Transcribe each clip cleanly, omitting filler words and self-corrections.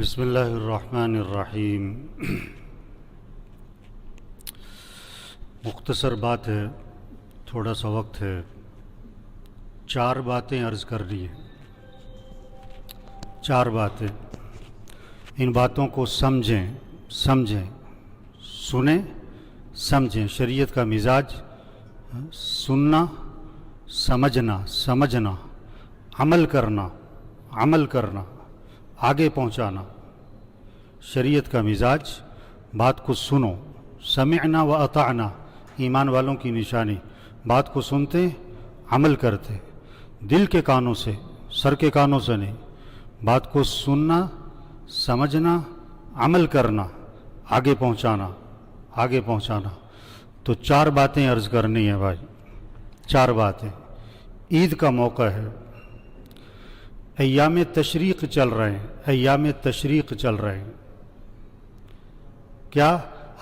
بسم اللہ الرحمن الرحیم۔ مختصر بات ہے، تھوڑا سا وقت ہے، 4 باتیں عرض کرنی ہیں، 4 باتیں۔ ان باتوں کو سمجھیں، سنیں، سمجھیں۔ شریعت کا مزاج سننا، سمجھنا، عمل کرنا، آگے پہنچانا۔ شریعت کا مزاج، بات کو سنو، سمعنا و اطعنا، ایمان والوں کی نشانی، بات کو سنتے، عمل کرتے، دل کے کانوں سے، سر کے کانوں سے نہیں، بات کو سننا، سمجھنا، عمل کرنا، آگے پہنچانا۔ تو 4 باتیں عرض کرنی ہیں بھائی، 4 باتیں۔ عید کا موقع ہے، ایام تشریق چل رہے ہیں، کیا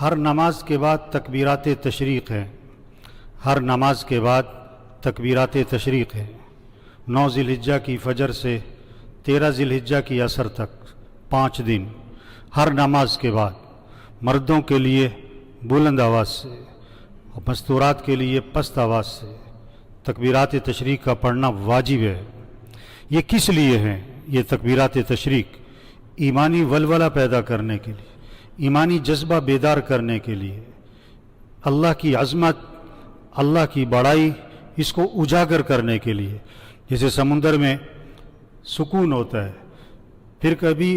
ہر نماز کے بعد تکبیرات تشریق ہیں، ہر نماز کے بعد تکبیرات تشریق ہیں۔ 9 ذی الحجہ کی فجر سے 13 ذی الحجہ کی عصر تک 5 دن، ہر نماز کے بعد مردوں کے لیے بلند آواز سے اور مستورات کے لیے پست آواز سے تکبیرات تشریق کا پڑھنا واجب ہے۔ یہ کس لیے ہیں یہ تکبیرات تشریق؟ ایمانی ولولہ پیدا کرنے کے لیے، ایمانی جذبہ بیدار کرنے کے لیے، اللہ کی عظمت، اللہ کی بڑائی، اس کو اجاگر کرنے کے لیے۔ جیسے سمندر میں سکون ہوتا ہے، پھر کبھی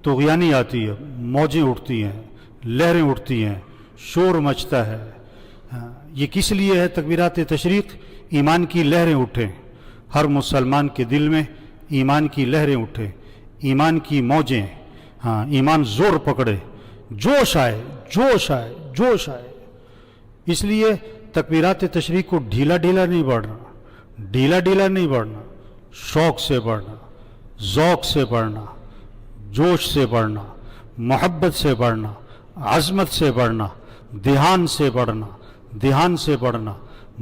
طغیانی آتی ہے، موجیں اٹھتی ہیں، لہریں اٹھتی ہیں، شور مچتا ہے۔ یہ کس لیے ہے تکبیرات تشریق؟ ایمان کی لہریں اٹھیں، ہر مسلمان کے دل میں ایمان کی لہریں اٹھیں، ایمان کی موجیں، ایمان زور پکڑے، جوش آئے۔ اس لیے تکبیرات تشریق کو ڈھیلا نہیں پڑھنا، شوق سے پڑھنا، ذوق سے پڑھنا، جوش سے پڑھنا، محبت سے پڑھنا، عظمت سے پڑھنا، دھیان سے پڑھنا،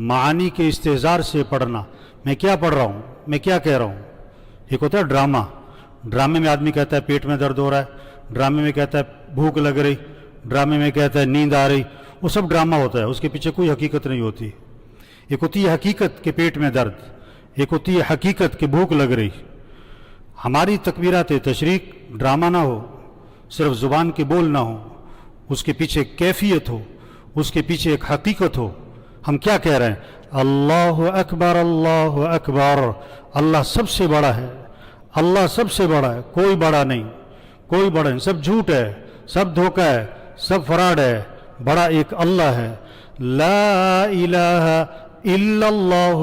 معانی کے استحضار سے پڑھنا۔ میں کیا پڑھ رہا ہوں، میں کیا کہہ رہا ہوں؟ ایک ہوتا ہے ڈرامے میں آدمی کہتا ہے پیٹ میں درد ہو رہا ہے، ڈرامے میں کہتا ہے بھوک لگ رہی، ڈرامے میں کہتا ہے نیند آ رہی، وہ سب ڈرامہ ہوتا ہے، اس کے پیچھے کوئی حقیقت نہیں ہوتی۔ ایک ہوتی ہے حقیقت کہ پیٹ میں درد، ایک ہوتی ہے حقیقت کہ بھوک لگ رہی۔ ہماری تکبیرات تشریق ڈرامہ نہ ہو، صرف زبان کے بول نہ ہو، اس کے پیچھے کیفیت ہو، اس کے پیچھے ایک حقیقت ہو۔ ہم کیا کہہ رہے ہیں؟ اللہ اکبر، اللہ اکبر، اللہ سب سے بڑا ہے، اللہ سب سے بڑا ہے، کوئی بڑا نہیں، سب جھوٹ ہے، سب دھوکہ ہے، سب فراڈ ہے، بڑا ایک اللہ ہے۔ لا الہ الا اللہ،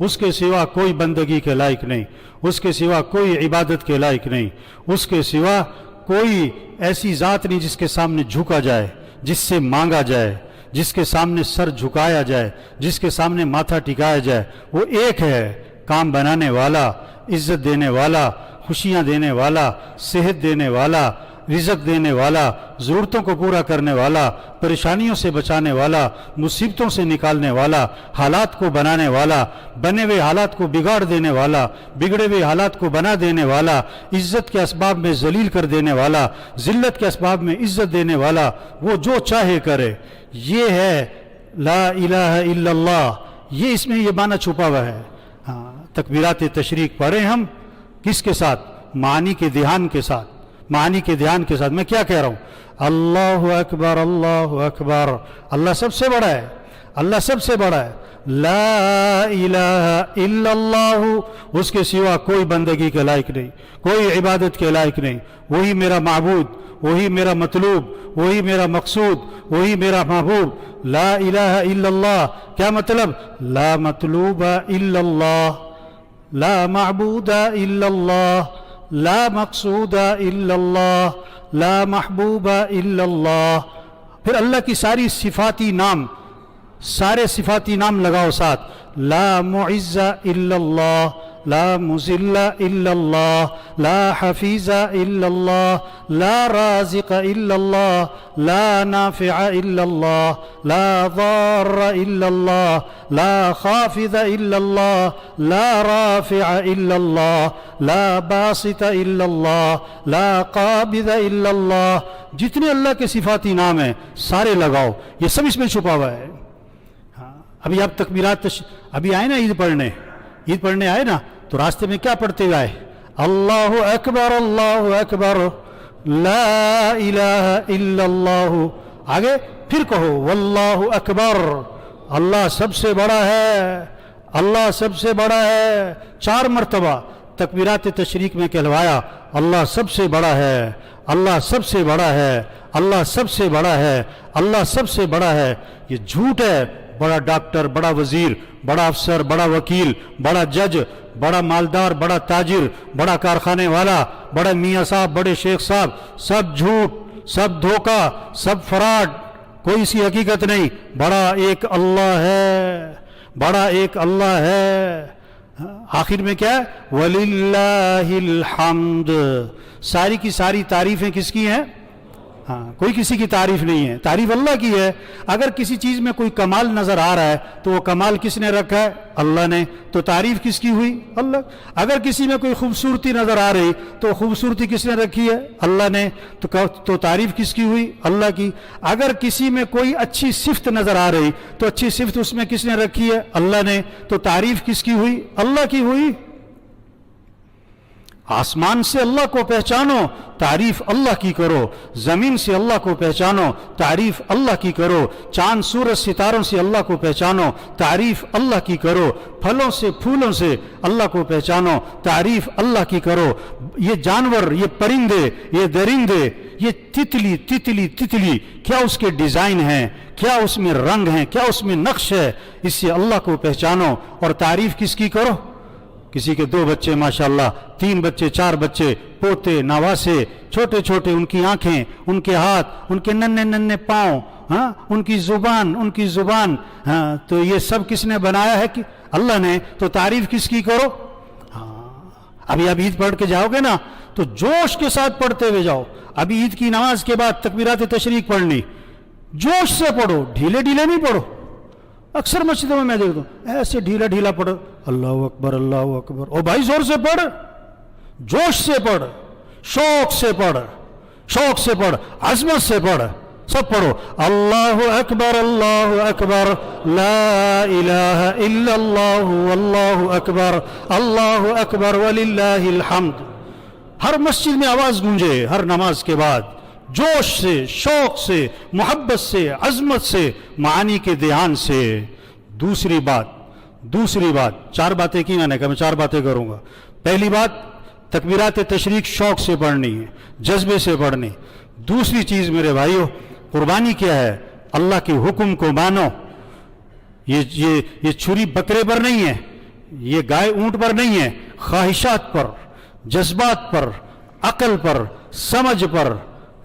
اس کے سوا کوئی بندگی کے لائق نہیں، اس کے سوا کوئی عبادت کے لائق نہیں، اس کے سوا کوئی ایسی ذات نہیں جس کے سامنے جھکا جائے، جس سے مانگا جائے، جس کے سامنے سر جھکایا جائے، جس کے سامنے ماتھا ٹکایا جائے۔ وہ ایک ہے، کام بنانے والا، عزت دینے والا، خوشیاں دینے والا، صحت دینے والا، رزق دینے والا، ضرورتوں کو پورا کرنے والا، پریشانیوں سے بچانے والا، مصیبتوں سے نکالنے والا، حالات کو بنانے والا، بنے ہوئے حالات کو بگاڑ دینے والا، بگڑے ہوئے حالات کو بنا دینے والا، عزت کے اسباب میں ذلیل کر دینے والا، ذلت کے اسباب میں عزت دینے والا، وہ جو چاہے کرے۔ یہ ہے لا الہ الا اللہ، یہ اس میں یہ معنی چھپا ہوا ہے۔ تکبیرات تشریق پڑھیں ہم کس کے ساتھ؟ معانی کے دھیان کے ساتھ۔ میں کیا کہہ رہا ہوں؟ اللہ اکبر، اللہ اکبر، اللہ سب سے بڑا ہے، لا الہ الا اللہ، اس کے سوا کوئی بندگی کے لائق نہیں، کوئی عبادت کے لائق نہیں، وہی میرا معبود، وہی میرا مطلوب، وہی میرا مقصود، وہی میرا محبوب۔ لا الہ الا اللہ کیا مطلب؟ لا مطلوب الا اللہ، لا معبود الا اللہ، لا مقصود الا اللہ، لا محبوب الا اللہ۔ پھر اللہ کی سارے صفاتی نام لگاؤ ساتھ۔ لا معز الا اللہ، لا مضل الا اللہ، لا حفیظ الا اللہ، لا رازق الا اللہ، لا نافع الا اللہ، لا ضار الا اللہ، لا خافض الا اللہ، لا رافع الا اللہ، لا باسط الا اللہ، لا قابض الا اللہ. جتنے اللہ کے صفاتی نام ہیں سارے لگاؤ، یہ سب اس میں چھپا ہوا ہے. ابھی آپ تکبیرات ابھی آئے نا عید پڑھنے آئے نا، تو راستے میں کیا پڑھتے ہوئے آئے؟ اللہ اکبر اللہ اکبر لا الہ الا اللہ. آگے پھر کہو واللہ اکبر، اللہ سب سے بڑا ہے، اللہ سب سے بڑا ہے. 4 مرتبہ تکبیرات تشریق میں کہلوایا اللہ سب سے بڑا ہے، اللہ سب سے بڑا ہے، اللہ سب سے بڑا ہے، اللہ سب سے بڑا ہے. یہ جھوٹ ہے. بڑا ڈاکٹر، بڑا وزیر، بڑا افسر، بڑا وکیل، بڑا جج، بڑا مالدار، بڑا تاجر، بڑا کارخانے والا، بڑا میاں صاحب، بڑے شیخ صاحب، سب جھوٹ، سب دھوکہ، سب فراڈ، کوئی سی حقیقت نہیں. بڑا ایک اللہ ہے، بڑا ایک اللہ ہے. آخر میں کیا ہے؟ وَلِلَّهِ الْحَمْدِ. ساری کی ساری تعریفیں کس کی ہیں؟ ہاں، کوئی کسی کی تعریف نہیں ہے، تعریف اللہ کی ہے. اگر کسی چیز میں کوئی کمال نظر آ رہا ہے تو وہ کمال کس نے رکھا ہے؟ اللہ نے. تو تعریف کس کی ہوئی؟ اللہ. اگر کسی میں کوئی خوبصورتی نظر آ رہی تو خوبصورتی کس نے رکھی ہے؟ اللہ نے. تو تعریف کس کی ہوئی؟ اللہ کی. اگر کسی میں کوئی اچھی صفت نظر آ رہی تو اچھی صفت اس میں کس نے رکھی ہے؟ اللہ نے. تو تعریف کس کی ہوئی؟ اللہ کی ہوئی. آسمان سے اللہ کو پہچانو، تعریف اللہ کی کرو. زمین سے اللہ کو پہچانو، تعریف اللہ کی کرو. چاند سورج ستاروں سے اللہ کو پہچانو، تعریف اللہ کی کرو. پھلوں سے پھولوں سے اللہ کو پہچانو، تعریف اللہ کی کرو. یہ جانور، یہ پرندے، یہ درندے، یہ تتلی، کیا اس کے ڈیزائن ہیں، کیا اس میں رنگ ہیں، کیا اس میں نقش ہے. اس سے اللہ کو پہچانو اور تعریف کس کی کرو؟ کسی کے 2 بچے ماشاءاللہ، 3 بچے، 4 بچے، پوتے نواسے، چھوٹے چھوٹے، ان کی آنکھیں، ان کے ہاتھ، ان کے ننھے پاؤں، ہاں، ان کی زبان، ہاں، تو یہ سب کس نے بنایا ہے؟ کہ اللہ نے. تو تعریف کس کی کرو؟ ہاں. ابھی آپ عید پڑھ کے جاؤ گے نا تو جوش کے ساتھ پڑھتے ہوئے جاؤ. ابھی عید کی نماز کے بعد تکبیرات تشریق پڑھنی، جوش سے پڑھو، ڈھیلے نہیں پڑھو. اکثر مسجدوں میں دیکھتا ہوں ایسے ڈھیلا پڑھو، اللہ اکبر اللہ اکبر. او بھائی زور سے پڑھ، جوش سے پڑھ، شوق سے پڑھ، عظمت سے پڑھ. سب پڑھو اللہ اکبر لا الہ الا اللہ واللہ اکبر وللہ الحمد. ہر مسجد میں آواز گونجے ہر نماز کے بعد، جوش سے، شوق سے، محبت سے، عظمت سے، معانی کے دھیان سے. دوسری بات 4 باتیں کی میں نے کہا میں 4 باتیں کروں گا. پہلی بات، تکبیرات تشریق شوق سے پڑھنی ہے، جذبے سے پڑھنی. دوسری چیز میرے بھائیو، قربانی کیا ہے؟ اللہ کے حکم کو مانو. یہ چھری بکرے پر نہیں ہے، یہ گائے اونٹ پر نہیں ہے، خواہشات پر، جذبات پر، عقل پر، سمجھ پر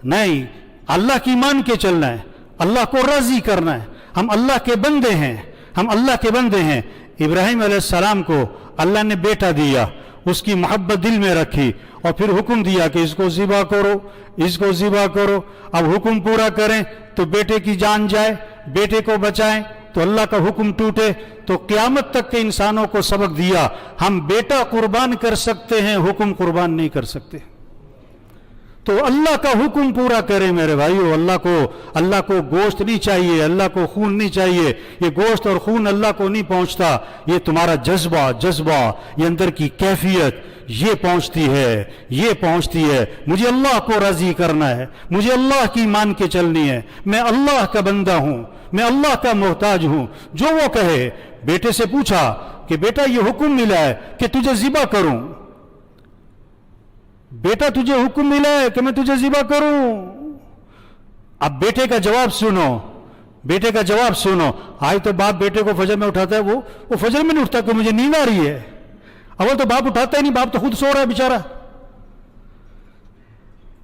نہیں. اللہ کی مان کے چلنا ہے، اللہ کو راضی کرنا ہے. ہم اللہ کے بندے ہیں. ابراہیم علیہ السلام کو اللہ نے بیٹا دیا، اس کی محبت دل میں رکھی اور پھر حکم دیا کہ اس کو ذبح کرو. اب حکم پورا کریں تو بیٹے کی جان جائے، بیٹے کو بچائیں تو اللہ کا حکم ٹوٹے. تو قیامت تک کے انسانوں کو سبق دیا، ہم بیٹا قربان کر سکتے ہیں، حکم قربان نہیں کر سکتے. تو اللہ کا حکم پورا کریں میرے بھائیو. اللہ کو گوشت نہیں چاہیے، اللہ کو خون نہیں چاہیے. یہ گوشت اور خون اللہ کو نہیں پہنچتا. یہ تمہارا جذبہ، یہ اندر کی کیفیت، یہ پہنچتی ہے. مجھے اللہ کو راضی کرنا ہے، مجھے اللہ کی مان کے چلنی ہے. میں اللہ کا بندہ ہوں، میں اللہ کا محتاج ہوں. جو وہ کہے. بیٹے سے پوچھا کہ بیٹا یہ حکم ملا ہے کہ تجھے ذبح کروں. بیٹا تجھے حکم ملا ہے کہ میں تجھے ذبح کروں. اب بیٹے کا جواب سنو. آج تو باپ بیٹے کو فجر میں اٹھاتا ہے، وہ فجر میں نہیں اٹھتا کہ مجھے نیند آ رہی ہے. اول تو باپ اٹھاتا ہی نہیں، باپ تو خود سو رہا ہے بیچارہ.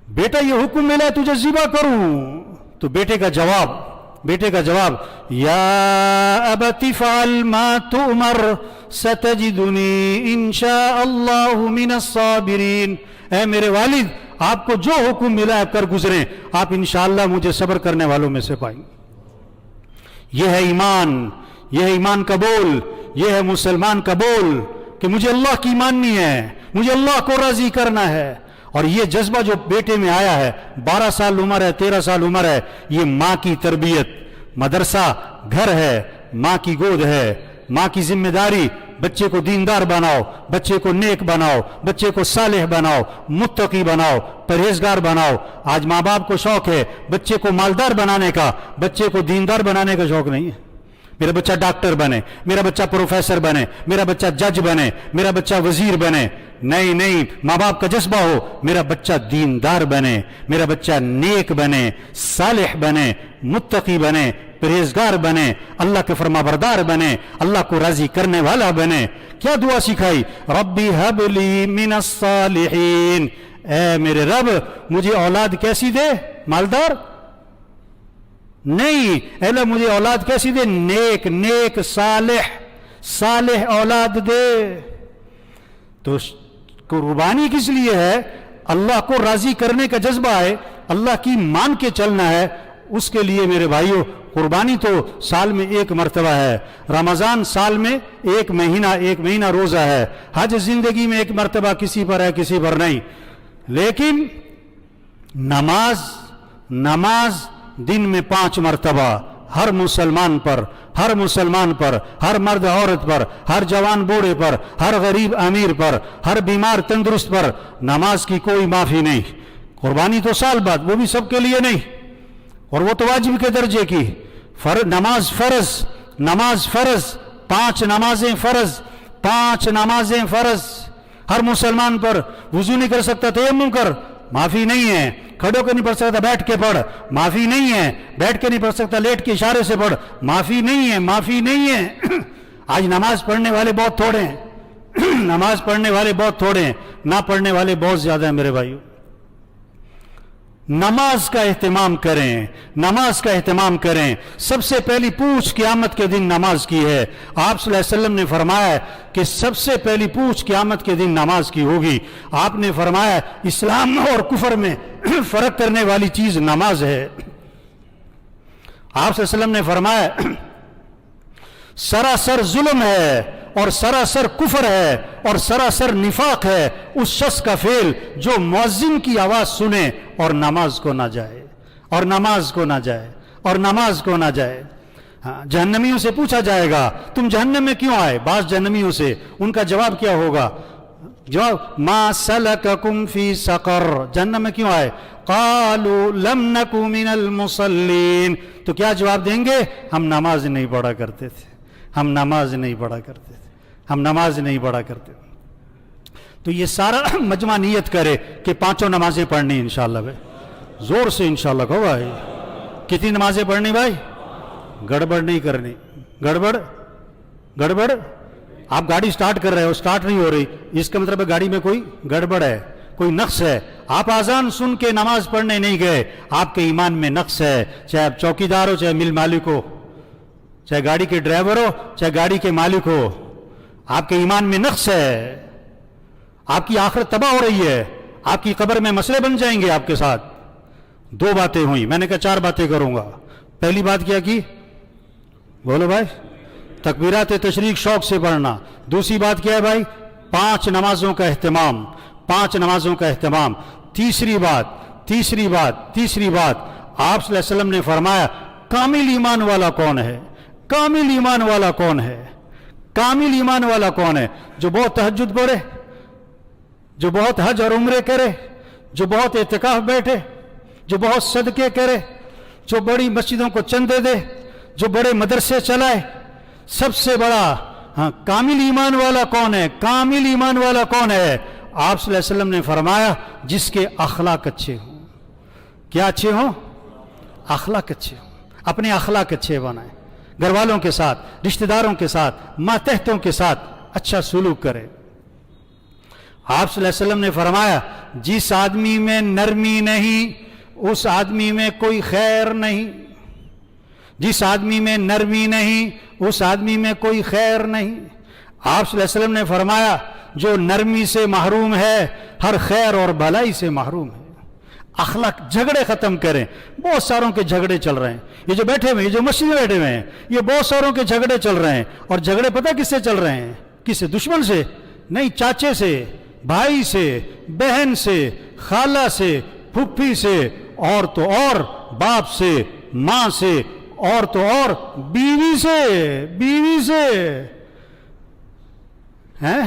بیٹا یہ حکم ملا ہے تجھے ذبح کروں. تو بیٹے کا جواب یا ابت فعل ما تؤمر ستجدنی انشاء اللہ من الصابرین، اے میرے والد آپ کو جو حکم ملا ہے کر گزریں، آپ انشاءاللہ مجھے صبر کرنے والوں میں سے پائیں گے۔ یہ ہے ایمان، یہ ہے ایمان کا بول، یہ ہے مسلمان کا بول کہ مجھے اللہ کی ماننی ہے، مجھے اللہ کو راضی کرنا ہے۔ اور یہ جذبہ جو بیٹے میں آیا ہے، 12 سال عمر ہے، 13 سال عمر ہے، یہ ماں کی تربیت، مدرسہ گھر ہے، ماں کی گود ہے، ماں کی ذمہ داری، بچے کو دیندار بناؤ، بچے کو نیک بناؤ، بچے کو صالح بناؤ، متقی بناؤ، پرہیزگار بناؤ۔ آج ماں باپ کو شوق ہے بچے کو مالدار بنانے کا، بچے کو دیندار بنانے کا شوق نہیں ہے۔ میرا بچہ ڈاکٹر بنے، میرا بچہ پروفیسر بنے، میرا بچہ جج بنے، میرا بچہ وزیر بنے۔ نہیں نہیں، ماں باپ کا جذبہ ہو میرا بچہ دیندار بنے، میرا بچہ نیک بنے، صالح بنے، متقی بنے، پرہیزگار بنے، اللہ کے فرما بردار بنے، اللہ کو راضی کرنے والا بنے۔ کیا دعا سکھائی؟ ربی ہب لی من الصالحین، اے میرے رب مجھے اولاد کیسی دے؟ مالدار نہیں، اے اللہ مجھے اولاد کیسی دے؟ نیک، نیک صالح، صالح اولاد دے۔ تو قربانی کس لیے ہے؟ اللہ کو راضی کرنے کا جذبہ ہے، اللہ کی مان کے چلنا ہے، اس کے لیے میرے بھائیوں قربانی تو سال میں ایک مرتبہ ہے، رمضان سال میں ایک مہینہ روزہ ہے، حج زندگی میں ایک مرتبہ، کسی پر ہے کسی پر نہیں۔ لیکن نماز دن میں 5 مرتبہ ہر مسلمان پر، ہر مرد عورت پر، ہر جوان بوڑھے پر، ہر غریب امیر پر، ہر بیمار تندرست پر نماز کی کوئی معافی نہیں۔ قربانی تو سال بعد، وہ بھی سب کے لیے نہیں، اور وہ تو واجب کے درجے کی۔ نماز فرض، 5 نمازیں فرض، 5 نمازیں فرض ہر مسلمان پر۔ وضو نہیں کر سکتا تیمم کر، معافی نہیں ہے۔ کھڑے ہو کے نہیں پڑھ سکتا بیٹھ کے پڑھ، معافی نہیں ہے۔ بیٹھ کے نہیں پڑھ سکتا لیٹ کے اشارے سے پڑھ، معافی نہیں ہے۔ آج نماز پڑھنے والے بہت تھوڑے ہیں، نماز پڑھنے والے بہت تھوڑے ہیں، نہ پڑھنے والے بہت زیادہ ہیں۔ میرے بھائیو نماز کا اہتمام کریں، نماز کا اہتمام کریں۔ سب سے پہلی پوچھ قیامت کے دن نماز کی ہے۔ آپ صلی اللہ علیہ وسلم نے فرمایا کہ سب سے پہلی پوچھ قیامت کے دن نماز کی ہوگی۔ آپ نے فرمایا اسلام اور کفر میں فرق کرنے والی چیز نماز ہے۔ آپ صلی اللہ علیہ وسلم نے فرمایا سراسر ظلم ہے اور سراسر کفر ہے اور سراسر نفاق ہے اس شخص کا فعل جو مؤذن کی آواز سنے اور نماز کو نہ جائے، اور نماز کو نہ جائے، اور نماز کو نہ جائے۔ جہنمیوں سے پوچھا جائے گا تم جہنم میں کیوں آئے؟ بعض جہنمیوں سے ان کا جواب کیا ہوگا؟ جواب ما سلککم فی سقر، جہنم میں کیوں آئے؟ قالوا لم نک من المصلین، تو کیا جواب دیں گے؟ ہم نماز نہیں پڑھا کرتے تھے، ہم نماز نہیں پڑھا کرتے تھے، ہم نماز نہیں پڑھا کرتے۔ تو یہ سارا مجمع نیت کرے کہ 5 نمازیں پڑھنی انشاءاللہ بھائی، زور سے انشاءاللہ کہو بھائی۔ کتنی نمازیں پڑھنی بھائی؟ گڑبڑ نہیں کرنی، گڑبڑ آپ گاڑی سٹارٹ کر رہے ہو، سٹارٹ نہیں ہو رہی، اس کا مطلب ہے گاڑی میں کوئی گڑبڑ ہے، کوئی نقص ہے۔ آپ اذان سن کے نماز پڑھنے نہیں گئے، آپ کے ایمان میں نقص ہے، چاہے آپ چوکیدار ہو، چاہے مل مالک ہو، چاہے گاڑی کے ڈرائیور ہو، چاہے گاڑی کے مالک ہو، آپ کے ایمان میں نقص ہے، آپ کی آخرت تباہ ہو رہی ہے، آپ کی قبر میں مسئلے بن جائیں گے آپ کے ساتھ۔ 2 باتیں ہوئی، میں نے کہا 4 باتیں کروں گا۔ پہلی بات کیا کی؟ بولو بھائی، تکبیرات تشریق شوق سے پڑھنا۔ دوسری بات کیا ہے بھائی؟ 5 نمازوں کا اہتمام، 5 نمازوں کا اہتمام۔ تیسری بات آپ صلی اللہ علیہ وسلم نے فرمایا کامل ایمان والا کون ہے؟ کامل ایمان والا کون ہے؟ کامل ایمان والا کون ہے؟ جو بہت تہجد پڑھے، جو بہت حج اور عمرے کرے، جو بہت اعتکاف بیٹھے، جو بہت صدقے کرے، جو بڑی مسجدوں کو چندے دے، جو بڑے مدرسے چلائے۔ سب سے بڑا کامل ایمان والا کون ہے؟ کامل ایمان والا کون ہے؟ آپ صلی اللہ علیہ وسلم نے فرمایا جس کے اخلاق اچھے ہوں۔ کیا اچھے ہوں؟ اخلاق اچھے ہوں۔ اپنے اخلاق اچھے بنائیں، گھر والوں کے ساتھ، رشتہ داروں کے ساتھ، ماتحتوں کے ساتھ اچھا سلوک کرے۔ آپ صلی اللہ علیہ وسلم نے فرمایا جس آدمی میں نرمی نہیں اس آدمی میں کوئی خیر نہیں، جس آدمی میں نرمی نہیں اس آدمی میں کوئی خیر نہیں۔ آپ صلی اللہ علیہ وسلم نے فرمایا جو نرمی سے محروم ہے ہر خیر اور بھلائی سے محروم ہے۔ اخلاق، جھگڑے ختم کریں۔ بہت ساروں کے جھگڑے چل رہے ہیں، یہ جو بیٹھے ہوئے، یہ جو مسجد میں بیٹھے ہوئے ہیں، یہ بہت ساروں کے جھگڑے چل رہے ہیں، اور جھگڑے پتہ کس سے چل رہے ہیں؟ کس سے؟ دشمن سے نہیں، چاچے سے، بھائی سے، بہن سے، خالہ سے، پھپھی سے، اور تو اور باپ سے، ماں سے، اور تو اور بیوی سے، بیوی سے ہیں۔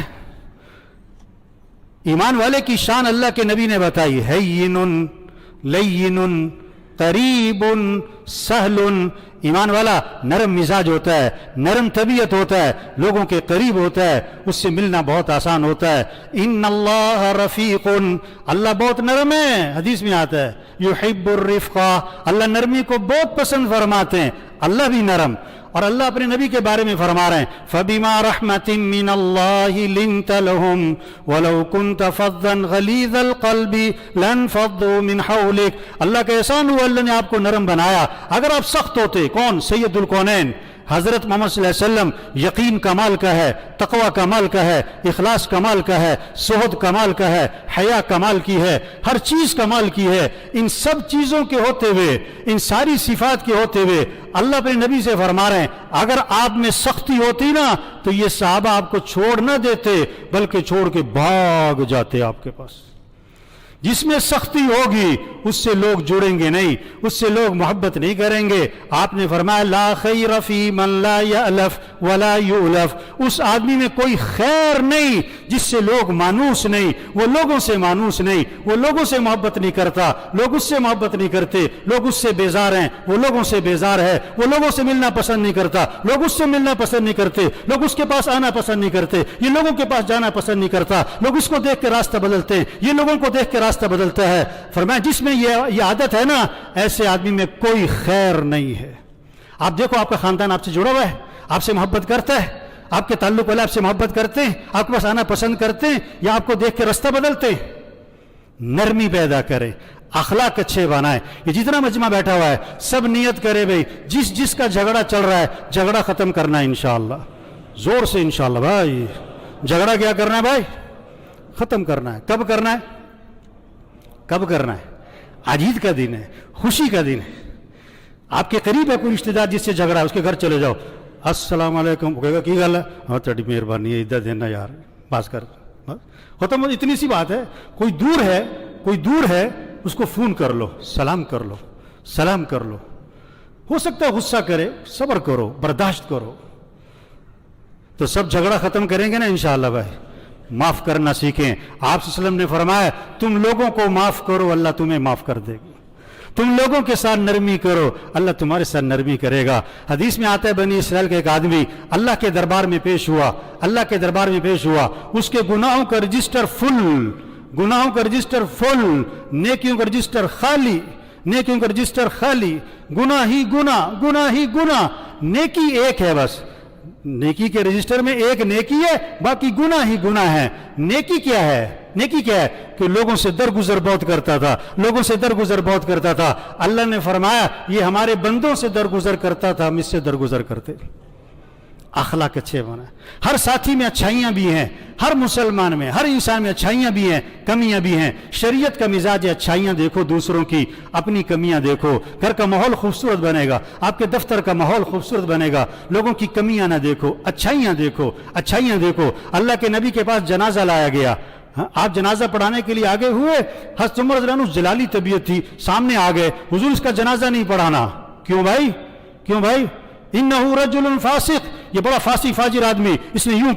ایمان والے کی شان اللہ کے نبی نے بتائی، ہین لین قریب سہل۔ ایمان والا نرم مزاج ہوتا ہے، نرم طبیعت ہوتا ہے، لوگوں کے قریب ہوتا ہے، اس سے ملنا بہت آسان ہوتا ہے۔ ان اللہ رفیق، اللہ بہت نرم ہے، حدیث میں آتا ہے یحب الرفقہ، اللہ نرمی کو بہت پسند فرماتے ہیں، اللہ بھی نرم۔ اور اللہ اپنے نبی کے بارے میں فرما رہے ہیں فَبِمَا رَحْمَةٍ مِّنَ اللَّهِ لِنْتَ لَهُمْ وَلَوْ كُنْتَ فَظًّا غَلِيظَ الْقَلْبِ لَانفَضُّوا مِنْ حَوْلِكَ، اللہ کا احسان ہوا، اللہ نے آپ کو نرم بنایا۔ اگر آپ سخت ہوتے، کون؟ سید الکونین حضرت محمد صلی اللہ علیہ وسلم، یقین کمال کا ہے، تقوی کمال کا ہے، اخلاص کمال کا ہے، زہد کمال کا ہے، حیا کمال کی ہے، ہر چیز کمال کی ہے۔ ان سب چیزوں کے ہوتے ہوئے، ان ساری صفات کے ہوتے ہوئے اللہ اپنے نبی سے فرما رہے ہیں اگر آپ میں سختی ہوتی نا تو یہ صحابہ آپ کو چھوڑ نہ دیتے، بلکہ چھوڑ کے بھاگ جاتے آپ کے پاس۔ جس میں سختی ہوگی اس سے لوگ جڑیں گے نہیں، اس سے لوگ محبت نہیں کریں گے۔ آپ نے فرمایا لا خیر فی من لا یألف ولا یؤلف، اس آدمی میں کوئی خیر نہیں جس سے لوگ مانوس نہیں، وہ لوگوں سے مانوس نہیں، وہ لوگوں سے محبت نہیں کرتا، لوگ اس سے محبت نہیں کرتے، لوگ اس سے بیزار ہیں، وہ لوگوں سے بیزار ہے، وہ لوگوں سے ملنا پسند نہیں کرتا، لوگ اس سے ملنا پسند نہیں کرتے، لوگ اس کے پاس آنا پسند نہیں کرتے، یہ لوگوں کے پاس جانا پسند نہیں کرتا، لوگ اس کو دیکھ کے راستہ بدلتے ہیں، یہ لوگوں کو دیکھ کے راستہ بدلتا ہے۔ فرمایا جس میں یہ عادت ہے نا ایسے آدمی میں کوئی خیر نہیں ہے۔ آپ دیکھو آپ کا خاندان آپ سے جڑا ہوا ہے، آپ سے محبت کرتا ہے، آپ کے تعلق والے آپ سے محبت کرتے ہیں، آپ کے پاس آنا پسند کرتے ہیں، یا آپ کو دیکھ کے راستہ بدلتے ہیں؟ نرمی پیدا کریں، اخلاق اچھے بنائیں۔ یہ جتنا مجمع بیٹھا ہوا ہے سب نیت کرے بھئی جس کا جھگڑا چل رہا ہے جھگڑا ختم کرنا ہے انشاءاللہ، زور سے انشاءاللہ۔ بھائی جھگڑا کیا کرنا ہے بھائی؟ ختم کرنا ہے۔ کب کرنا ہے؟ کب کرنا ہے؟ آج عید کا دن ہے، خوشی کا دن ہے، آپ کے قریب ہے کوئی رشتہ دار جس سے جھگڑا ہے، اس کے گھر چلے جاؤ، السلام علیکم، وہ کہے گا کی گل ہے؟ ہاں تیری مہربانی ہے، ادھر دینا یار، بس کر، ختم۔ اتنی سی بات ہے۔ کوئی دور ہے اس کو فون کر لو، سلام کر لو، سلام کر لو۔ ہو سکتا ہے غصہ کرے، صبر کرو، برداشت کرو، تو سب جھگڑا ختم کریں گے نا انشاءاللہ۔ بھائی معاف کرنا سیکھیں۔ آپ صلی اللہ علیہ وسلم نے فرمایا تم لوگوں کو معاف کرو اللہ تمہیں معاف کر دے گا، تم لوگوں کے ساتھ نرمی کرو اللہ تمہارے ساتھ نرمی کرے گا۔ حدیث میں آتا ہے بنی اسرائیل کا ایک آدمی اللہ کے دربار میں پیش ہوا، اس کے گناہوں کا رجسٹر فل، نیکیوں کا رجسٹر خالی، گناہ ہی گناہ، نیکی ایک ہے بس، نیکی کے رجسٹر میں ایک نیکی ہے، باقی گناہ ہی گناہ ہے۔ نیکی کیا ہے کہ لوگوں سے درگزر بہت کرتا تھا۔ اللہ نے فرمایا یہ ہمارے بندوں سے درگزر کرتا تھا، ہم اس سے درگزر کرتے۔ اخلاق اچھے بنا۔ ہر ساتھی میں اچھائیاں بھی ہیں، ہر مسلمان میں، ہر انسان میں اچھائیاں بھی ہیں، کمیاں بھی ہیں۔ شریعت کا مزاج ہے اچھائیاں دیکھو دوسروں کی، اپنی کمیاں دیکھو۔ گھر کا ماحول خوبصورت بنے گا، آپ کے دفتر کا ماحول خوبصورت بنے گا، لوگوں کی کمیاں نہ دیکھو، اچھائیاں دیکھو۔ اللہ کے نبی کے پاس جنازہ لایا گیا، آپ جنازہ پڑھانے کے لیے آگے ہوئے، حضرت عمر رضی اللہ عنہ جلالی طبیعت تھی، سامنے آ گئے، حضور اس کا جنازہ نہیں پڑھانا۔ کیوں بھائی؟ انہو رجل فاسق، یہ بڑا فاسق فاجر آدمی، اس نے یوں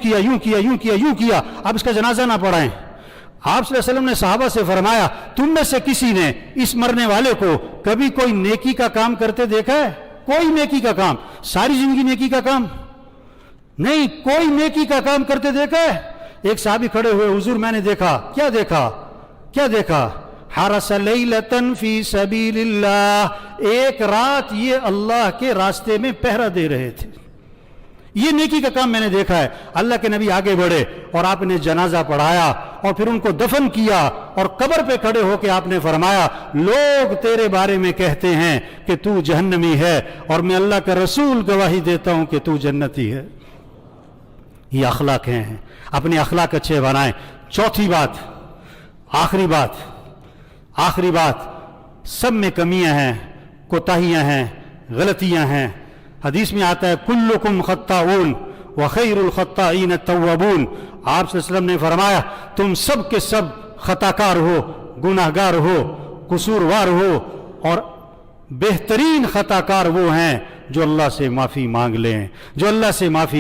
کیا، آپ اس کا جنازہ نہ پڑھائیں۔ آپ صلی اللہ علیہ وسلم نے صحابہ سے فرمایا تم میں سے کسی نے اس مرنے والے کو کبھی کوئی نیکی کا کام کرتے دیکھا ہے؟ کوئی نیکی کا کام، ساری زندگی نیکی کا کام نہیں، کوئی نیکی کا کام کرتے دیکھا ہے؟ ایک صحابی کھڑے ہوئے، حضور میں نے دیکھا۔ کیا دیکھا؟ حرس لیلتن فی سبیل اللہ، ایک رات یہ اللہ کے راستے میں پہرا دے رہے تھے، یہ نیکی کا کام میں نے دیکھا ہے۔ اللہ کے نبی آگے بڑھے اور آپ نے جنازہ پڑھایا اور پھر ان کو دفن کیا، اور قبر پہ کھڑے ہو کے آپ نے فرمایا لوگ تیرے بارے میں کہتے ہیں کہ تو جہنمی ہے، اور میں اللہ کا رسول گواہی دیتا ہوں کہ تو جنتی ہے۔ یہ اخلاق ہیں. اپنے اخلاق اچھے بنائیں. چوتھی بات، آخری بات، سب میں کمیاں ہیں، کوتاہیاں ہیں، غلطیاں ہیں. حدیث میں آتا ہے کلکم خطاؤن وخیر الخطائین التوابون. آپ صلی اللہ علیہ وسلم نے فرمایا تم سب کے سب خطا کار ہو، گناہ گار ہو، قصوروار ہو، اور بہترین خطا کار وہ ہیں جو اللہ سے معافی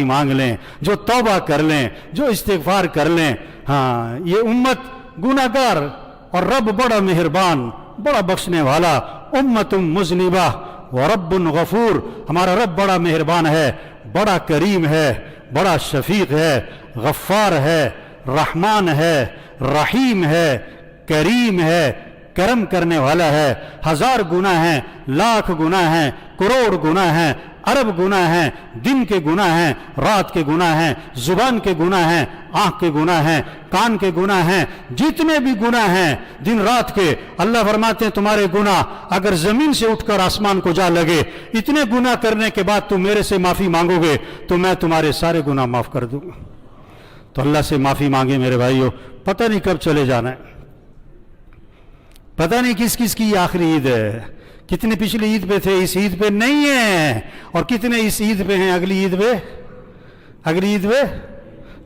مانگ لیں، جو توبہ کر لیں، جو استغفار کر لیں. ہاں، یہ امت گناہ گار اور رب بڑا مہربان، بڑا بخشنے والا. امت مذنبہ ورب غفور. ہمارا رب بڑا مہربان ہے، بڑا کریم ہے، بڑا شفیق ہے، غفار ہے، رحمان ہے، رحیم ہے، کریم ہے، کرم کرنے والا ہے. 1000 گناہ ہیں، لاکھ گناہ ہیں، کروڑ گناہ ہیں، ارب گناہ ہیں، دن کے گناہ ہیں، رات کے گناہ ہیں، زبان کے گناہ ہیں، آنکھ کے گناہ ہیں، کان کے گناہ ہیں، جتنے بھی گناہ ہیں دن رات کے. اللہ فرماتے ہیں تمہارے گناہ اگر زمین سے اٹھ کر آسمان کو جا لگے، اتنے گناہ کرنے کے بعد تم میرے سے معافی مانگو گے تو میں تمہارے سارے گناہ معاف کر دوں گا. تو اللہ سے معافی مانگے میرے بھائیو. پتہ نہیں کب چلے جانا ہے، پتہ نہیں کس کس کی آخری عید ہے. کتنے پچھلی عید پہ تھے، اس عید پہ نہیں ہیں، اور کتنے اس عید پہ ہیں، اگلی عید پہ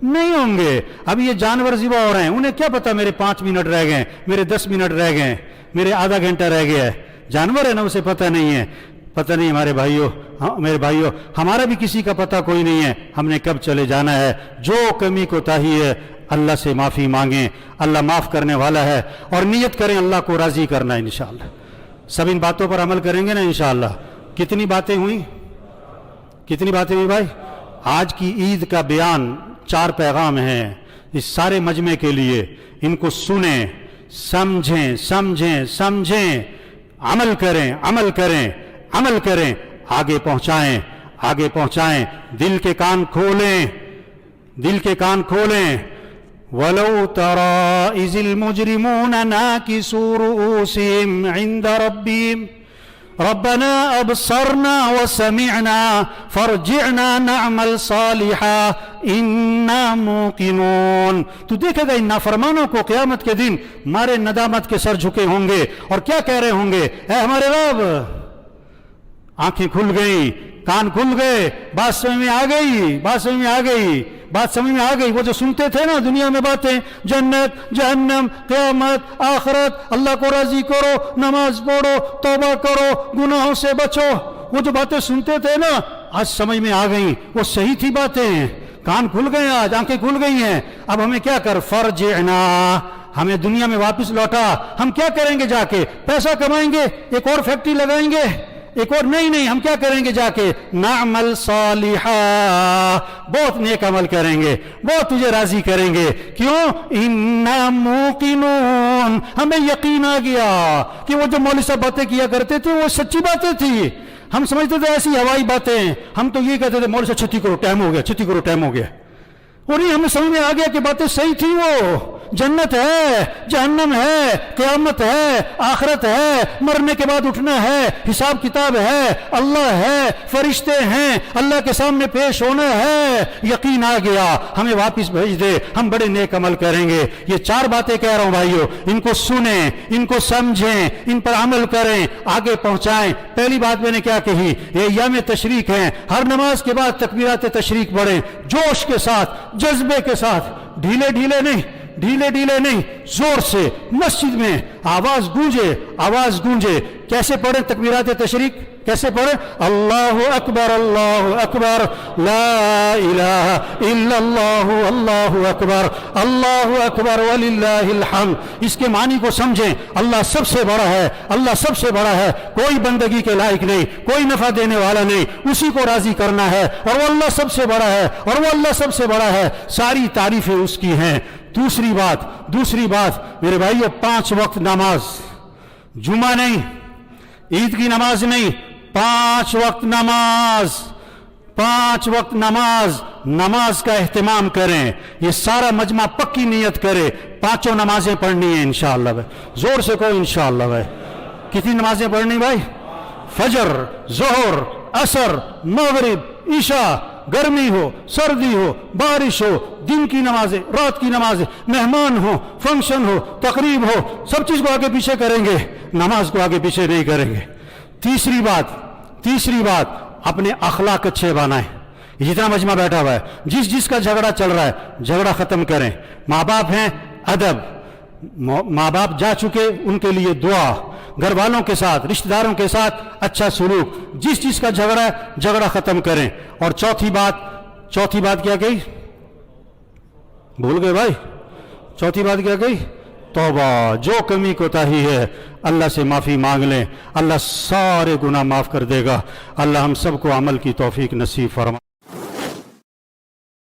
نہیں ہوں گے. اب یہ جانور ذبح ہو رہے ہیں، انہیں کیا پتا میرے 5 منٹ رہ گئے، میرے 10 منٹ رہ گئے، میرے آدھا گھنٹہ رہ گیا ہے. جانور ہے نا، اسے پتہ نہیں ہے. پتہ نہیں ہمارے بھائیوں، میرے بھائیوں، ہمارا بھی کسی کا پتہ کوئی نہیں ہے ہم نے کب چلے جانا ہے. جو کمی کوتاہی ہے اللہ سے معافی مانگیں، اللہ معاف کرنے والا ہے. اور نیت کریں اللہ کو راضی کرنا ہے انشاءاللہ. سب ان باتوں پر عمل کریں گے نا انشاءاللہ. کتنی باتیں ہوئی بھائی؟ آج کی عید کا بیان 4 پیغام ہیں اس سارے مجمع کے لیے. ان کو سنیں، سمجھیں، عمل کریں، آگے پہنچائیں. دل کے کان کھولیں. وَلَوْ تَرَى إِذِ الْمُجْرِمُونَ نَاكِسُو رُؤُوسِهِمْ عِنْدَ رَبِّهِمْ رَبَّنَا أَبْصَرْنَا وَسَمِعْنَا فَارْجِعْنَا نَعْمَلْ صَالِحًا إِنَّا مُوقِنُونَ. تو دیکھے گا ان نافرمانوں کو قیامت کے دن مارے ندامت کے سر جھکے ہوں گے اور کیا کہہ رہے ہوں گے؟ اے ہمارے رب، آنکھیں کھل گئی، کان کھل گئے، بات سمجھ میں آ گئی. وہ جو سنتے تھے نا دنیا میں باتیں، جنت، جہنم، قیامت، آخرت، اللہ کو راضی کرو، نماز پڑھو، توبہ کرو، گناہوں سے بچو، وہ جو باتیں سنتے تھے نا آج سمجھ میں آ گئی. وہ صحیح تھی باتیں. کان کھل گئے، آج آنکھیں کھل گئی ہیں. اب ہمیں کیا فرجعنا، ہمیں دنیا میں واپس لوٹا. ہم کیا کریں گے جا کے؟ پیسہ کمائیں گے، ایک اور فیکٹری لگائیں گے، ایک اور نہیں، ہم کیا کریں گے جا کے؟ نعمل صالحا، بہت نیک عمل کریں گے، بہت تجھے راضی کریں گے. کیوں؟ انا موقنون، ہمیں یقین آ گیا کہ وہ جو مولوی صاحب باتیں کیا کرتے تھے وہ سچی باتیں تھی. ہم سمجھتے تھے ایسی ہوائی باتیں. ہم تو یہ کہتے تھے مولوی صاحب چھٹی کرو، ٹائم ہو گیا. اور نہیں، ہمیں سمجھ میں آ گیا کہ باتیں صحیح تھی. وہ جنت ہے، جہنم ہے، قیامت ہے، آخرت ہے، مرنے کے بعد اٹھنا ہے، حساب کتاب ہے، اللہ ہے، فرشتے ہیں، اللہ کے سامنے پیش ہونا ہے. یقین آ گیا، ہمیں واپس بھیج دے، ہم بڑے نیک عمل کریں گے. یہ 4 باتیں کہہ رہا ہوں بھائیو، ان کو سنیں، ان کو سمجھیں، ان پر عمل کریں، آگے پہنچائیں. پہلی بات میں نے کیا کہی؟ یہ ایام تشریق ہیں. ہر نماز کے بعد تکبیرات تشریق پڑھیں، جوش کے ساتھ، جذبے کے ساتھ، ڈھیلے ڈھیلے نہیں، زور سے مسجد میں آواز گونجے. کیسے پڑھیں تکبیرات تشریق؟ کیسے پڑھیں؟ اللہ اکبر لا الہ الا اللہ اکبر وللہ الحمد. اس کے معنی کو سمجھیں. اللہ سب سے بڑا ہے، کوئی بندگی کے لائق نہیں، کوئی نفع دینے والا نہیں، اسی کو راضی کرنا ہے. اور وہ اللہ سب سے بڑا ہے، ساری تعریفیں اس کی ہیں. دوسری بات میرے بھائیو، 5 وقت نماز، جمعہ نہیں، عید کی نماز نہیں، 5 وقت نماز کا اہتمام کریں. یہ سارا مجمع پکی نیت کرے، 5 نمازیں پڑھنی ہیں انشاءاللہ. زور سے کوئی انشاءاللہ. کتنی نمازیں پڑھنی بھائی؟ فجر، ظہر، عصر، مغرب، عشاء، گرمی ہو، سردی ہو، بارش ہو، دن کی نمازیں، رات کی نمازیں، مہمان ہو، فنکشن ہو، تقریب ہو، سب چیز کو آگے پیچھے کریں گے، نماز کو آگے پیچھے نہیں کریں گے۔ تیسری بات اپنے اخلاق اچھے بنائیں۔ یہ جتنا مجمع بیٹھا ہوا ہے، جس کا جھگڑا چل رہا ہے جھگڑا ختم کریں۔ ماں باپ ہیں، ادب، ماں باپ جا چکے ان کے لیے دعا، گھر والوں کے ساتھ، رشتہ داروں کے ساتھ اچھا سلوک، جس کا جھگڑا ہے جھگڑا ختم کریں۔ اور چوتھی بات کیا کہی؟ بھول گئے بھائی؟ چوتھی بات کیا کہی؟ توبہ۔ جو کمی کوتاہی ہے اللہ سے معافی مانگ لیں، اللہ سارے گناہ معاف کر دے گا۔ اللہ ہم سب کو عمل کی توفیق نصیب فرمائے۔